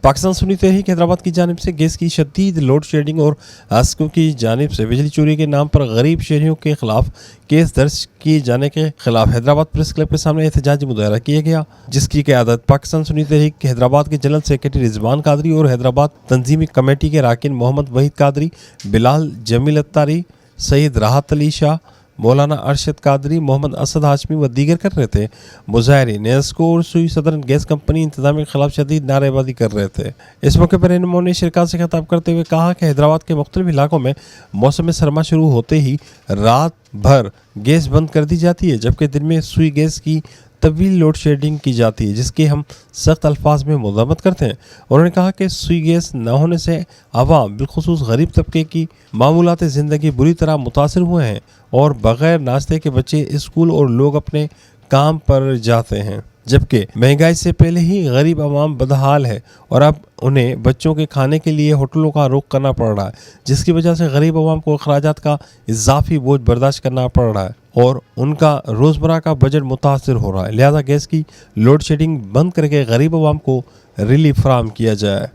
पाकिस्तान सुन्नी तहरीक हैदराबाद की जानिब से गैस की शदीद लोड शेडिंग और आस्को की जानिब से बिजली चोरी के नाम पर गरीब शहरियों के खिलाफ केस दर्ज किए जाने के खिलाफ हैदराबाद प्रेस क्लब के सामने एहतजाजी मुजाहरा किया गया, जिसकी क़यादत पाकिस्तान सुन्नी तहरीक हैदराबाद के जनरल सेक्रेटरी रिजवान कादरी और हैदराबाद तंजीमी कमेटी के अरकान मोहम्मद वहीद कादरी, बिलाल जमील अत्तारी, सईद राहत अली शाह, मौलाना अरशद कादरी, मोहम्मद असद हाशमी व दीगर कर रहे थे। मुजाहरीन नेस्को और सुई सदरन गैस कंपनी इंतजामिया के खिलाफ शदीद नारेबाजी कर रहे थे। इस मौके पर रहनुमाओं ने शिरकत से खिताब करते हुए कहा कि हैदराबाद के मुख्तलिफ इलाकों में मौसम सरमा शुरू होते ही रात भर गैस बंद कर दी जाती है, जबकि दिन में सुई गैस की तवील लोड शेडिंग की जाती है, जिसकी हम सख्त अल्फाज में मज़म्मत करते हैं। उन्होंने कहा कि सुई गैस न होने से आवाम बिलखुसूस गरीब तबके की मामूलात ज़िंदगी बुरी तरह मुतासर हुए हैं और बग़ैर नाश्ते के बच्चे स्कूल और लोग अपने काम पर जाते हैं, जबकि महंगाई से पहले ही गरीब आवाम बदहाल है और अब उन्हें बच्चों के खाने के लिए होटलों का रुख करना पड़ रहा है, जिसकी वजह से गरीब आवाम को अखराजात का इजाफी बोझ बर्दाश्त करना पड़ रहा है और उनका रोज़मर्रा का बजट मुतासर हो रहा है। लिहाजा गैस की लोड शेडिंग बंद करके गरीब आवाम को रिलीफ फराहम किया जाए।